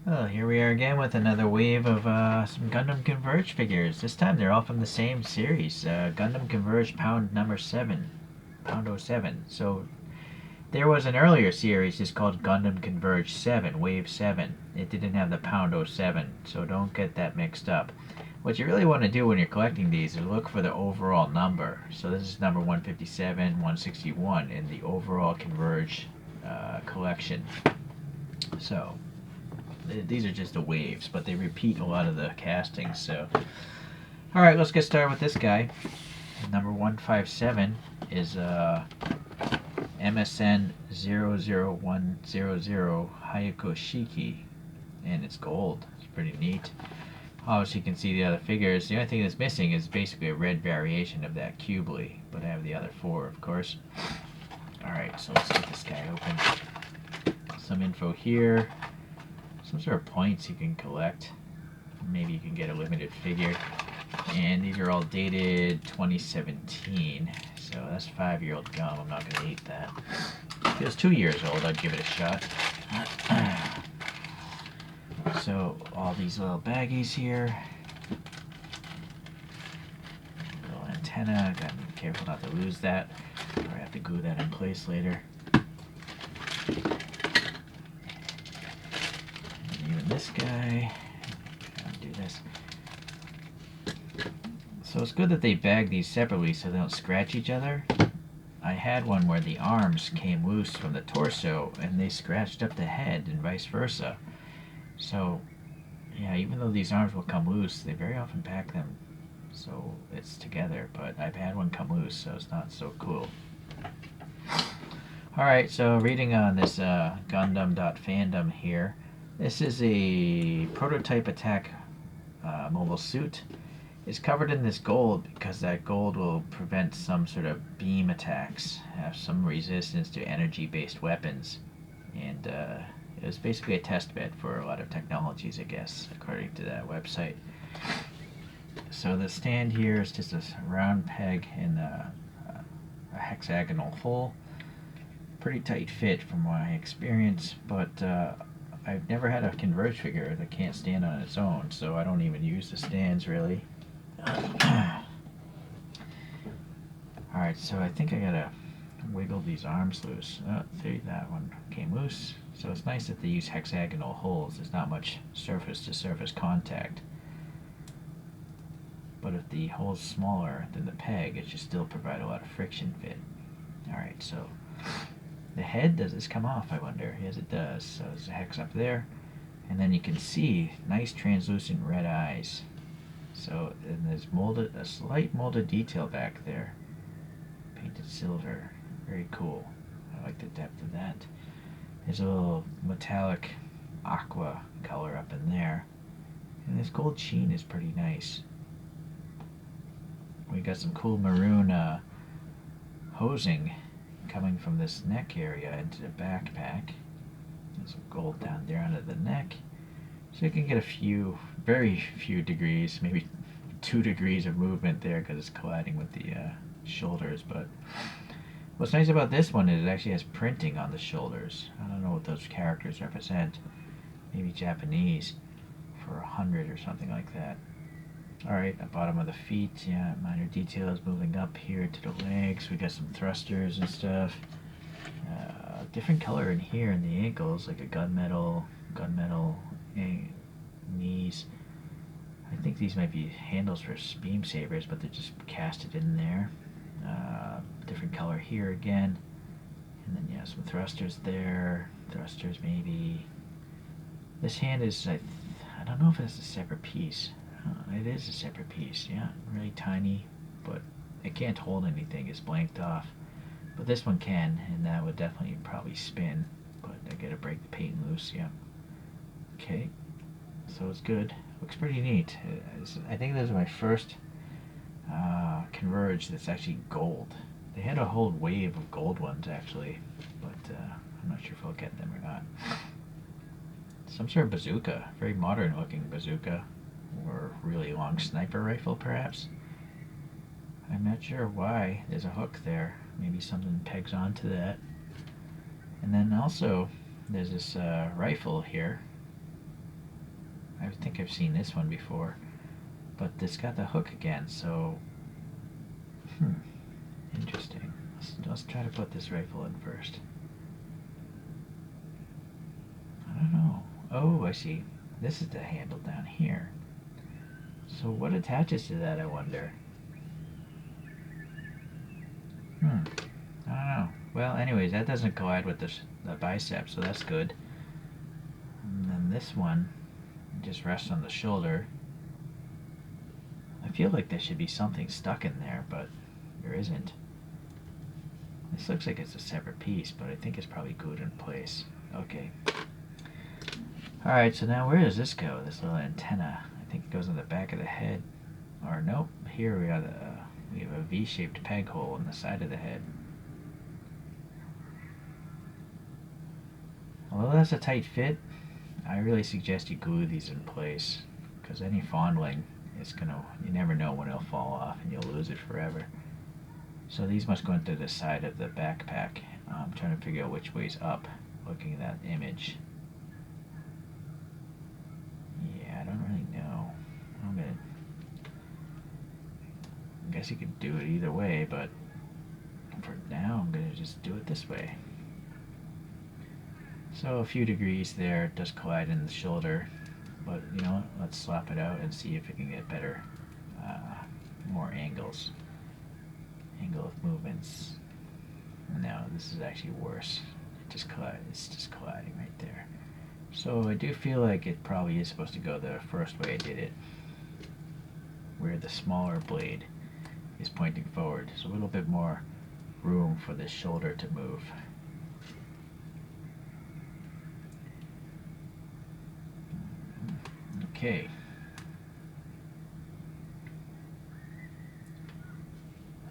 Well, here we are again with another wave of some Gundam Converge figures. This time they're all from the same series, Gundam Converge Pound number 7, Pound oh 07. So there was an earlier series just called Gundam Converge 7, Wave 7. It didn't have the Pound oh 07, so don't get that mixed up. What you really want to do when you're collecting these is look for the overall number. So this is number 157, 161 in the overall Converge collection. So these are just the waves, but they repeat a lot of the castings. So, all right, let's get started with this guy. Number 157 is MSN 00100 Hyaku Shiki, and it's gold. It's pretty neat. Obviously, you can see the other figures. The only thing that's missing is basically a red variation of that Qubeley, but I have the other four, of course. All right, so let's get this guy open. Some info here. Some sort of points you can collect. Maybe you can get a limited figure. And these are all dated 2017. So that's 5-year-old gum. I'm not going to eat that. If it was 2 years old, I'd give it a shot. So all these little baggies here. Little antenna. Gotta be careful not to lose that. Or I have to glue that in place later. This guy, do this. So it's good that they bag these separately so they don't scratch each other. I had one where the arms came loose from the torso and they scratched up the head and vice versa. So yeah, even though these arms will come loose, they very often pack them so it's together, but I've had one come loose, so it's not so cool. Alright, so reading on this Gundam.fandom here. This is a prototype attack mobile suit. It's covered in this gold because that gold will prevent some sort of beam attacks, have some resistance to energy-based weapons. And it was basically a test bed for a lot of technologies, I guess, according to that website. So the stand here is just a round peg in a hexagonal hole. Pretty tight fit from my experience, but I've never had a Converge figure that can't stand on its own, so I don't even use the stands really. Alright, so I think I gotta wiggle these arms loose. Oh, see, that one came loose. So it's nice that they use hexagonal holes. There's not much surface-to-surface contact. But if the hole's smaller than the peg, it should still provide a lot of friction fit. Alright, so the head, does this come off, I wonder? Yes, it does. So there's a hex up there. And then you can see nice translucent red eyes. So, and there's a slight molded detail back there. Painted silver. Very cool. I like the depth of that. There's a little metallic aqua color up in there. And this gold sheen is pretty nice. We got some cool maroon hosing coming from this neck area into the backpack. There's some gold down there under the neck. So you can get a few, very few degrees, maybe 2 degrees of movement there because it's colliding with the shoulders. But what's nice about this one is it actually has printing on the shoulders. I don't know what those characters represent. Maybe Japanese for 100 or something like that. Alright, the bottom of the feet, yeah, minor details moving up here to the legs. We got some thrusters and stuff. Different color in here in the ankles, like a gunmetal knees. I think these might be handles for beam sabers, but they're just casted in there. Different color here again. And then, yeah, some thrusters there. Thrusters maybe. This hand is, I don't know if it's a separate piece. It is a separate piece, yeah. Really tiny, but it can't hold anything. It's blanked off. But this one can, and that would definitely probably spin. But I gotta break the paint loose, yeah. Okay, so it's good. Looks pretty neat. I think this is my first Converge that's actually gold. They had a whole wave of gold ones, actually. But I'm not sure if I'll get them or not. Some sort of bazooka. Very modern looking bazooka. Or really long sniper rifle, perhaps. I'm not sure why. There's a hook there. Maybe something pegs onto that. And then also, there's this rifle here. I think I've seen this one before, but it's got the hook again, so interesting. Let's try to put this rifle in first. I don't know. Oh, I see. This is the handle down here. So what attaches to that, I wonder? I don't know. Well, anyways, that doesn't collide with the bicep, so that's good. And then this one just rests on the shoulder. I feel like there should be something stuck in there, but there isn't. This looks like it's a separate piece, but I think it's probably glued in place. Okay. Alright, so now where does this go? This little antenna. I think it goes on the back of the head. Or nope, here we have a V-shaped peg hole in the side of the head. Although that's a tight fit, I really suggest you glue these in place, because any fondling is you never know when it'll fall off and you'll lose it forever. So these must go into the side of the backpack. I'm trying to figure out which way's up, looking at that image. Yeah, I don't really know. I guess you could do it either way, but for now I'm gonna just do it this way. So a few degrees there, it does collide in the shoulder, but you know what, let's swap it out and see if it can get better, more angles. Angle of movements. No, this is actually worse. It's just colliding right there. So I do feel like it probably is supposed to go the first way I did it, where the smaller blade is pointing forward. There's a little bit more room for this shoulder to move. Okay.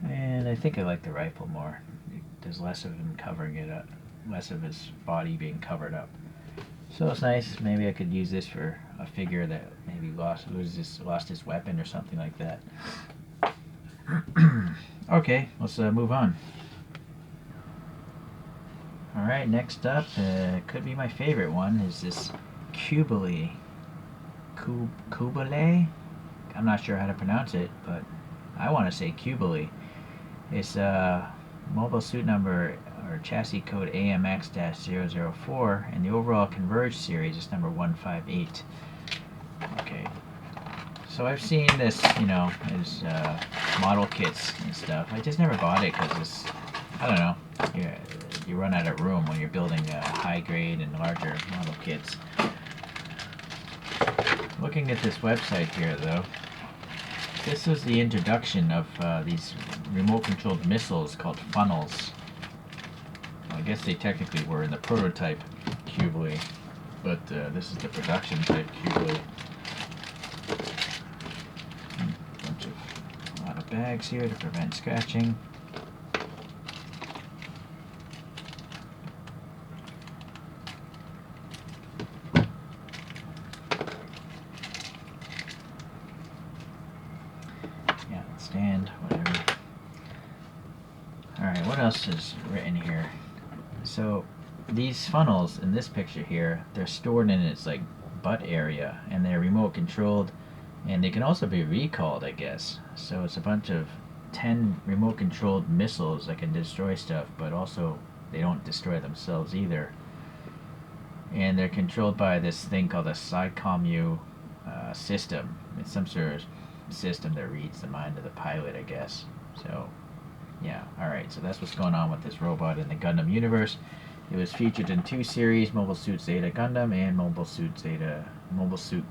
And I think I like the rifle more. There's less of him covering it up, less of his body being covered up. So it's nice. Maybe I could use this for a figure that maybe lost his weapon or something like that. Okay, let's move on. Alright, next up, could be my favorite one, is this Qubeley. Qubeley? I'm not sure how to pronounce it, but I want to say Qubeley. It's mobile suit number or chassis code AMX-004, and the overall Converge series is number 158. Okay. So I've seen this, you know, as model kits and stuff. I just never bought it because it's, I don't know, you run out of room when you're building high grade and larger model kits. Looking at this website here, though, this was the introduction of these remote-controlled missiles called funnels. Well, I guess they technically were in the prototype Qubeley, but this is the production type Qubeley. A lot of bags here to prevent scratching. Stand, whatever. Alright, what else is written here? So, these funnels in this picture here, they're stored in its like butt area, and they're remote controlled, and they can also be recalled, I guess. So it's a bunch of 10 remote controlled missiles that can destroy stuff, but also they don't destroy themselves either. And they're controlled by this thing called a PsyCommu system. It's some sort of system that reads the mind of the pilot, I guess. So yeah, alright, so that's what's going on with this robot in the Gundam universe. It was featured in 2 series, Mobile Suit Zeta Gundam and Mobile Suit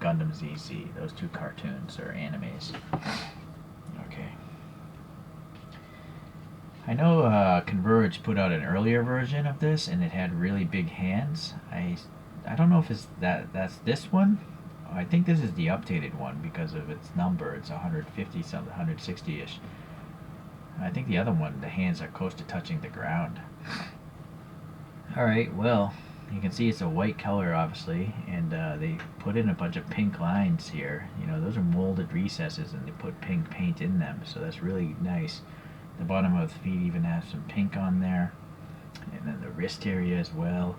Gundam ZZ. Those 2 cartoons or animes. Okay. I know Converge put out an earlier version of this, and it had really big hands. I don't know if that's this one. I think this is the updated one because of its number. It's 150 something, 160-ish. I think the other one, the hands are close to touching the ground. Alright, well, you can see it's a white color, obviously, and they put in a bunch of pink lines here. You know, those are molded recesses, and they put pink paint in them, so that's really nice. The bottom of the feet even has some pink on there, and then the wrist area as well.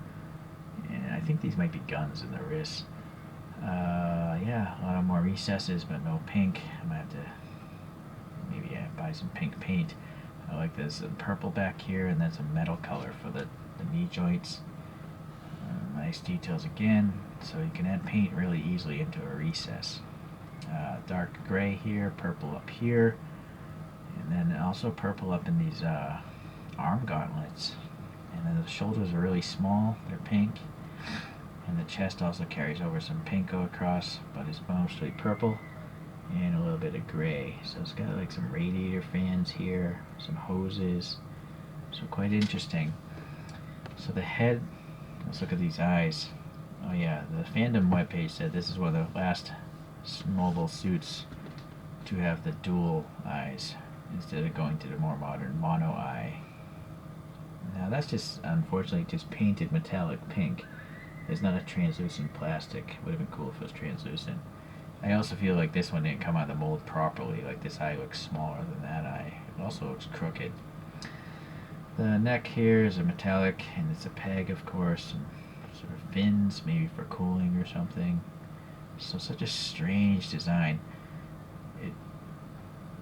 And I think these might be guns in the wrists. Yeah, a lot of more recesses, but no pink. I might have to maybe buy some pink paint. I like this purple back here, and then some metal color for the knee joints. Nice details again, so you can add paint really easily into a recess. Dark gray here, purple up here, and then also purple up in these arm gauntlets. And then the shoulders are really small, they're pink. And the chest also carries over some pinko across, but it's mostly purple and a little bit of gray. So it's got like some radiator fans here, some hoses, so quite interesting. So the head, let's look at these eyes. Oh yeah, the fandom webpage said this is one of the last mobile suits to have the dual eyes instead of going to the more modern mono eye. Now that's just unfortunately just painted metallic pink. It's not a translucent plastic. Would have been cool if it was translucent. I also feel like this one didn't come out of the mold properly. Like this eye looks smaller than that eye. It also looks crooked. The neck here is a metallic, and it's a peg, of course, and sort of fins, maybe for cooling or something. So such a strange design.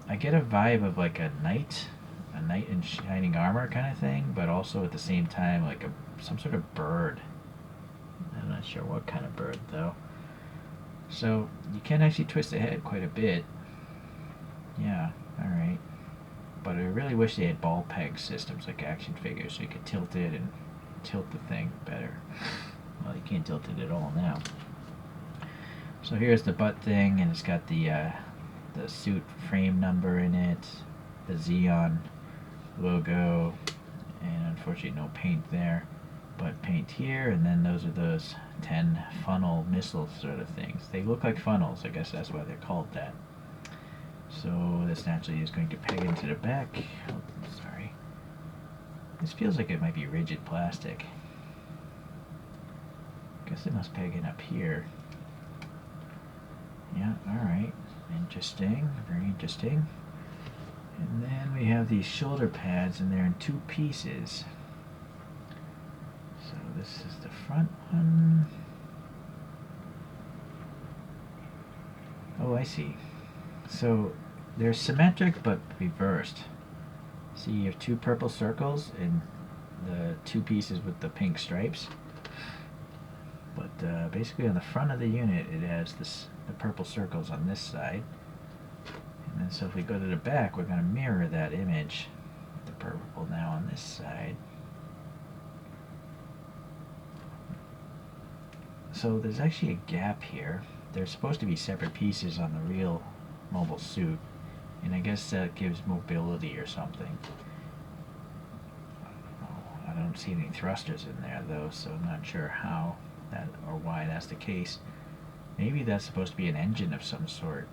I get a vibe of like a knight in shining armor kind of thing, but also at the same time like some sort of bird. I'm not sure what kind of bird though. So you can actually twist the head quite a bit. Yeah, alright. But I really wish they had ball peg systems like action figures so you could tilt it and tilt the thing better. Well, you can't tilt it at all now. So here's the butt thing, and it's got the suit frame number in it, the Xeon logo, and unfortunately no paint there, but paint here, and then those are those 10 funnel missile sort of things. They look like funnels, I guess that's why they're called that. So this naturally is going to peg into the back. Oh, sorry. This feels like it might be rigid plastic. Guess it must peg in up here. Yeah, alright. Interesting, very interesting. And then we have these shoulder pads, and they're in two pieces. So this is the front one. Oh, I see. So they're symmetric but reversed. See, you have two purple circles and the two pieces with the pink stripes. But basically on the front of the unit it has the purple circles on this side. And then so if we go to the back, we're going to mirror that image with the purple now on this side. So there's actually a gap here. They're supposed to be separate pieces on the real mobile suit, and I guess that gives mobility or something. I don't see any thrusters in there though, so I'm not sure how that or why that's the case. Maybe that's supposed to be an engine of some sort.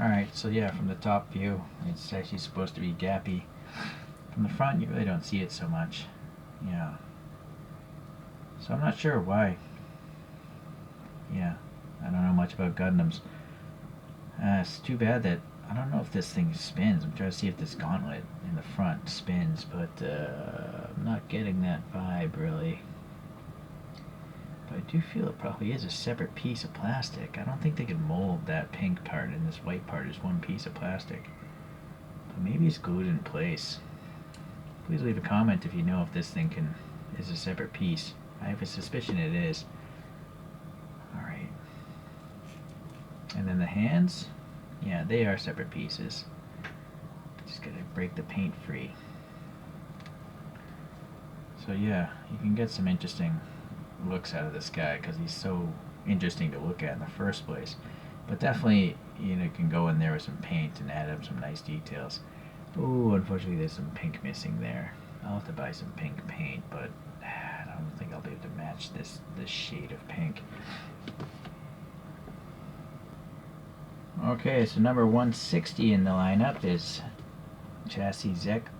Alright, so yeah, from the top view, it's actually supposed to be gappy. From the front, you really don't see it so much. Yeah. So I'm not sure why. Yeah, I don't know much about Gundams. It's too bad that, I don't know if this thing spins. I'm trying to see if this gauntlet in the front spins, but I'm not getting that vibe really. But I do feel it probably is a separate piece of plastic. I don't think they could mold that pink part and this white part is one piece of plastic. But maybe it's glued in place. Please leave a comment if you know if this thing is a separate piece. I have a suspicion it is. Alright. And then the hands, yeah, they are separate pieces. Just gotta break the paint free. So yeah, you can get some interesting looks out of this guy because he's so interesting to look at in the first place. But definitely, you can go in there with some paint and add up some nice details. Ooh, unfortunately there's some pink missing there. I'll have to buy some pink paint, but I don't think I'll be able to match this shade of pink. Okay, so number 160 in the lineup is chassis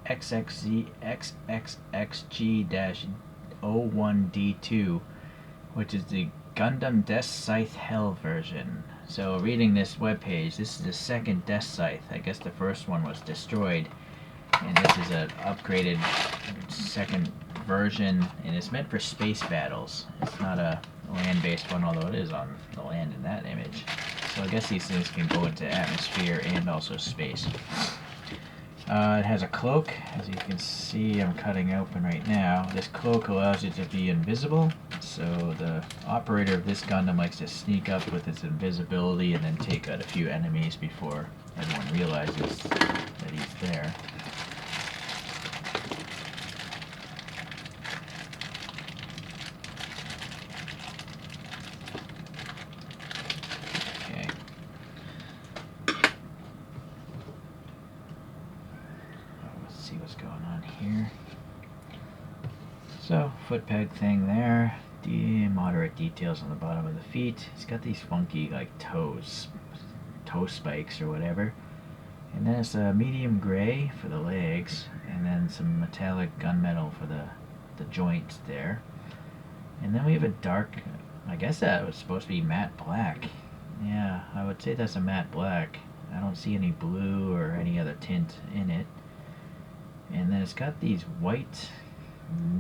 XXXG-01D2, which is the Gundam Deathscythe Hell version. So reading this webpage, this is the second Deathscythe. I guess the first one was destroyed. And this is an upgraded second version, and it's meant for space battles. It's not a land-based one, although it is on the land in that image. So I guess these things can go into atmosphere and also space. It has a cloak, as you can see I'm cutting open right now. This cloak allows it to be invisible, so the operator of this Gundam likes to sneak up with its invisibility and then take out a few enemies before everyone realizes that he's there. Here. So, foot peg thing there. Moderate details on the bottom of the feet. It's got these funky, like, toe spikes or whatever. And then it's a medium gray for the legs, and then some metallic gunmetal for the joints there. And then we have a dark, I guess that was supposed to be matte black. Yeah, I would say that's a matte black. I don't see any blue or any other tint in it. And then it's got these white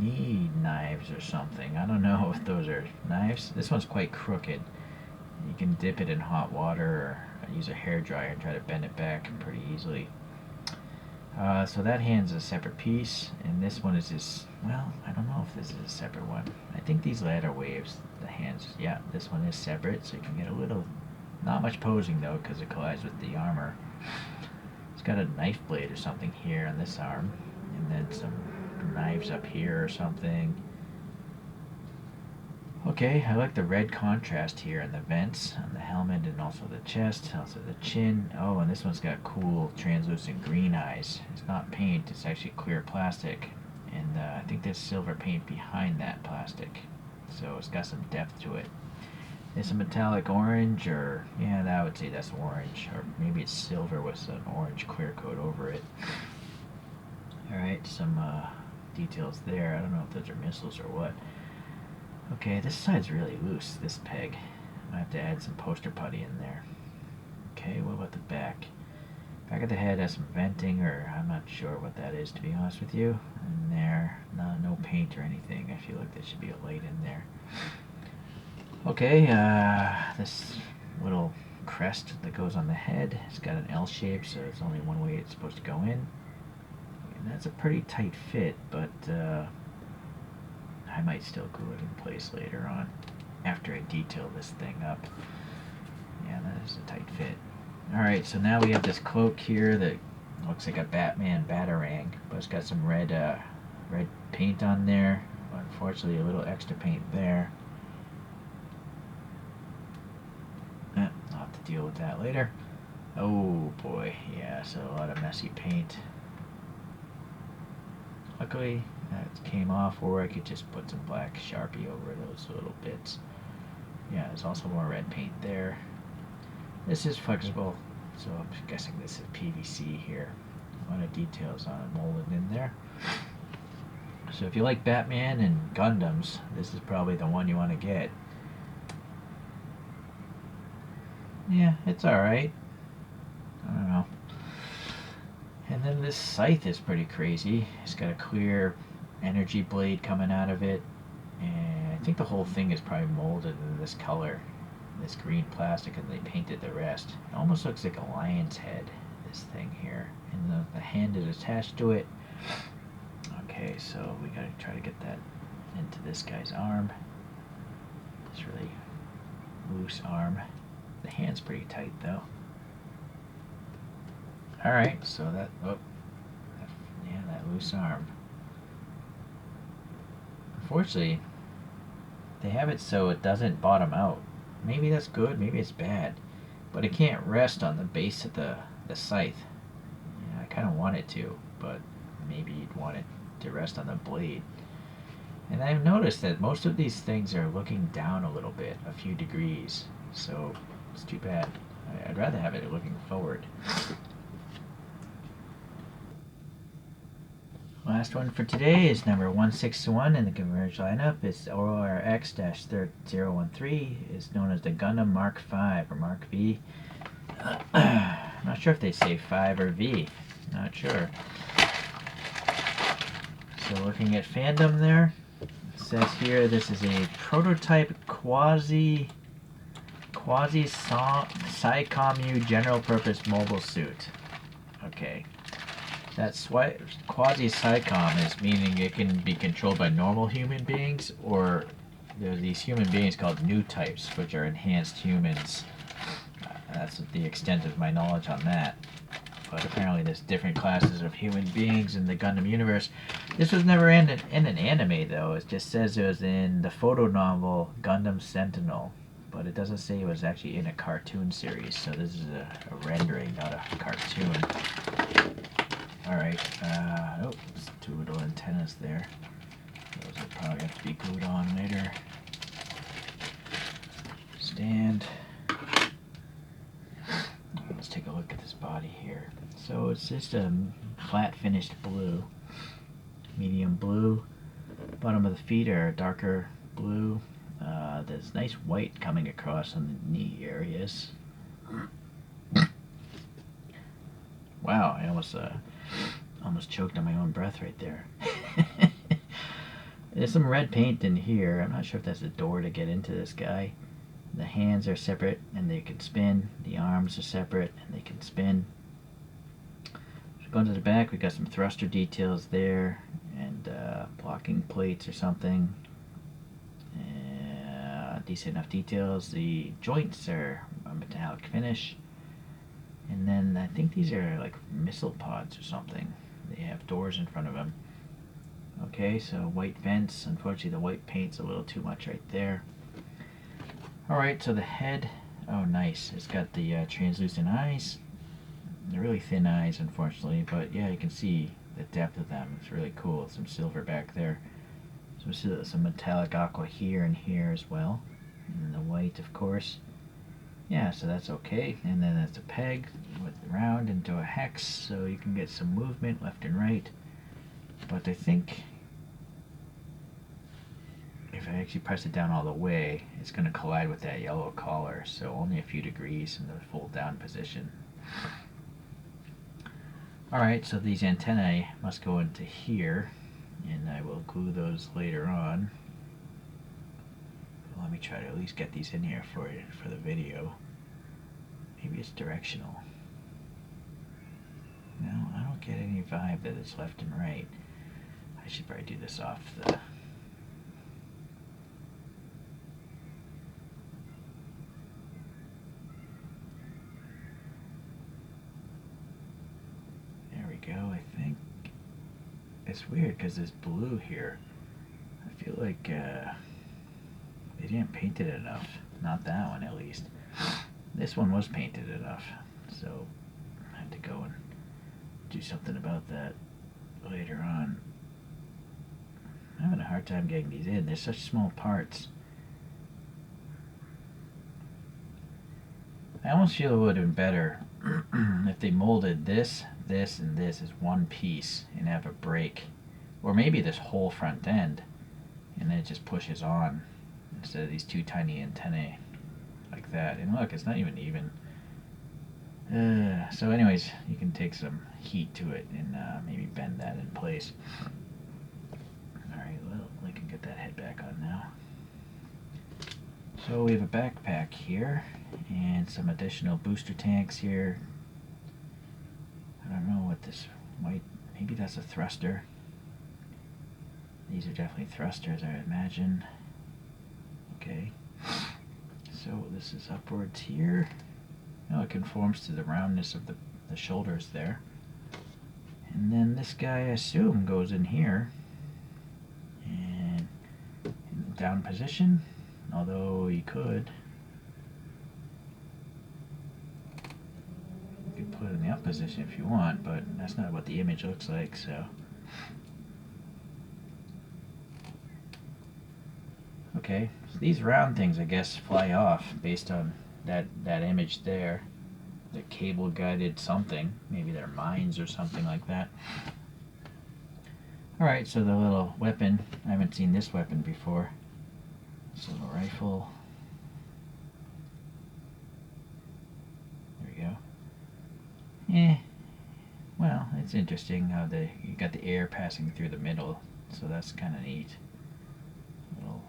knee knives or something. I don't know if those are knives. This one's quite crooked. You can dip it in hot water or use a hairdryer and try to bend it back pretty easily. So that hand's a separate piece, and this one is just, well, I don't know if this is a separate one. I think these ladder waves, the hands, yeah, this one is separate, so you can get a little, not much posing though, because it collides with the armor. It's got a knife blade or something here on this arm, and then some knives up here or something. Okay, I like the red contrast here in the vents on the helmet and also the chest, also the chin. Oh, and this one's got cool translucent green eyes. It's not paint, it's actually clear plastic. And I think there's silver paint behind that plastic. So it's got some depth to it. It's a metallic orange, or yeah, I would say that's orange, or maybe it's silver with an orange clear coat over it. Alright, some details there. I don't know if those are missiles or what. Okay, this side's really loose, this peg. I have to add some poster putty in there. Okay, what about the back? Back of the head has some venting, or I'm not sure what that is, to be honest with you. And there, no paint or anything. I feel like there should be a light in there. Okay, this little crest that goes on the head, it's got an L shape, so it's only one way it's supposed to go in. And that's a pretty tight fit, but I might still glue it in place later on, after I detail this thing up. Yeah, that is a tight fit. Alright, so now we have this cloak here that looks like a Batman Batarang, but it's got some red paint on there. Unfortunately, a little extra paint there. I'll have to deal with that later. Oh boy, yeah, so a lot of messy paint. Luckily, that came off, or I could just put some black Sharpie over those little bits. Yeah, there's also more red paint there. This is flexible, so I'm guessing this is PVC here. A lot of details on it molded in there. So if you like Batman and Gundams, this is probably the one you want to get. Yeah, it's alright. I don't know. And then this scythe is pretty crazy. It's got a clear energy blade coming out of it. And I think the whole thing is probably molded in this color, this green plastic, and they painted the rest. It almost looks like a lion's head, this thing here. And the hand is attached to it. Okay, so we gotta try to get that into this guy's arm. This really loose arm. The hand's pretty tight though. Alright, so that loose arm. Unfortunately, they have it so it doesn't bottom out. Maybe that's good, maybe it's bad. But it can't rest on the base of the scythe. Yeah, I kind of want it to, but maybe you'd want it to rest on the blade. And I've noticed that most of these things are looking down a little bit, a few degrees. So it's too bad. I'd rather have it looking forward. Last one for today is number 161 in the Converge lineup. It's ORX-3013. It's known as the Gundam Mark V or Mark V. I'm not sure if they say 5 or V. Not sure. So looking at fandom there, it says here this is a prototype quasi-Psycommu general purpose mobile suit. Okay. That's why quasi-Psycom is meaning it can be controlled by normal human beings, or there's these human beings called new types, which are enhanced humans. That's the extent of my knowledge on that. But apparently there's different classes of human beings in the Gundam universe. This was never in an anime, though. It just says it was in the photo novel Gundam Sentinel. But it doesn't say it was actually in a cartoon series. So this is a rendering, not a cartoon. Alright, oops, two little antennas there. Those will probably have to be glued on later. Stand. Let's take a look at this body here. So it's just a flat finished blue, medium blue. Bottom of the feet are darker blue. There's nice white coming across on the knee areas. Wow, I almost choked on my own breath right there. There's some red paint in here. I'm not sure if that's a door to get into this guy. The hands are separate and they can spin. The arms are separate and they can spin. So going to the back, we got some thruster details there and blocking plates or something. Decent enough details. The joints are a metallic finish. And then I think these are like missile pods or something. They have doors in front of them. Okay, so white vents. Unfortunately, the white paint's a little too much right there. Alright, so the head, oh nice, it's got the translucent eyes. They're really thin eyes, unfortunately, but yeah, you can see the depth of them. It's really cool. Some silver back there. Some metallic aqua here and here as well. And the white, of course. Yeah, so that's okay. And then that's a peg with round into a hex, so you can get some movement left and right. But I think if I actually press it down all the way, it's going to collide with that yellow collar, so only a few degrees in the full down position. Alright, so these antennae must go into here, and I will glue those later on. Let me try to at least get these in here for the video. Maybe it's directional. No, I don't get any vibe that it's left and right. I should probably do this off the... There we go, I think. It's weird because there's blue here. I feel like they didn't paint it enough. Not that one, at least. This one was painted enough, so I had to go and do something about that later on. I'm having a hard time getting these in. They're such small parts. I almost feel it would have been better if they molded this, this, and this as one piece and have a break. Or maybe this whole front end, and then it just pushes on instead of these two tiny antennae like that. And look, it's not even. So anyways, you can take some heat to it and maybe bend that in place. Alright, well, we can get that head back on now. So we have a backpack here and some additional booster tanks here. I don't know what this might... Maybe that's a thruster. These are definitely thrusters, I imagine. Okay. So this is upwards here. Oh, it conforms to the roundness of the shoulders there. And then this guy, I assume, goes in here. And in the down position. Although you could put it in the up position if you want, but that's not what the image looks like, so. Okay, so these round things, I guess, fly off based on that image there. The cable guided something. Maybe they're mines or something like that. Alright, so the little weapon. I haven't seen this weapon before. This little rifle. There we go. Well, it's interesting how you got the air passing through the middle, so that's kind of neat. Little,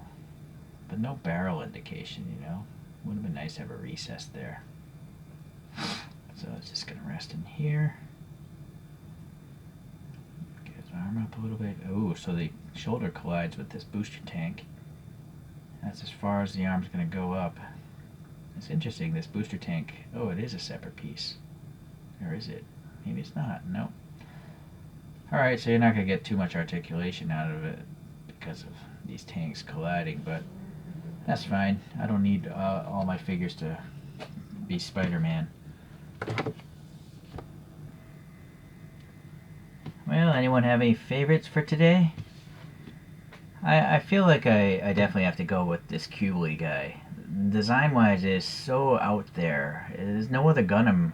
but no barrel indication, you know. Would have been nice to have a recess there. So it's just gonna rest in here. Get his arm up a little bit. Oh, so the shoulder collides with this booster tank. That's as far as the arm's gonna go up. It's interesting, this booster tank. Oh, it is a separate piece. Or is it? Maybe it's not. Nope. Alright, so you're not going to get too much articulation out of it because of these tanks colliding, but that's fine. I don't need all my figures to be Spider-Man. Well, anyone have any favorites for today? I feel like I definitely have to go with this Qubeley guy. Design-wise, it is so out there. There's no other Gundam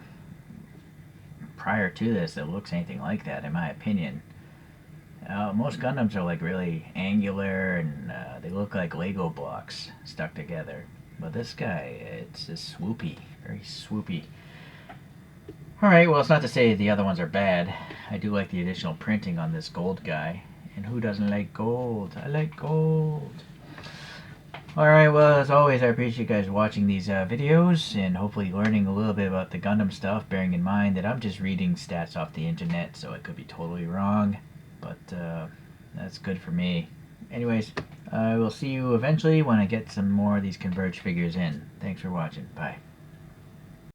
prior to this that looks anything like that, in my opinion. Most Gundams are like really angular and they look like Lego blocks stuck together. But this guy, it's just swoopy, very swoopy. Alright, well, it's not to say the other ones are bad. I do like the additional printing on this gold guy. And who doesn't like gold? I like gold. Alright, well, as always, I appreciate you guys watching these videos and hopefully learning a little bit about the Gundam stuff, bearing in mind that I'm just reading stats off the internet, so I could be totally wrong, but that's good for me. Anyways, I will see you eventually when I get some more of these Converge figures in. Thanks for watching. Bye.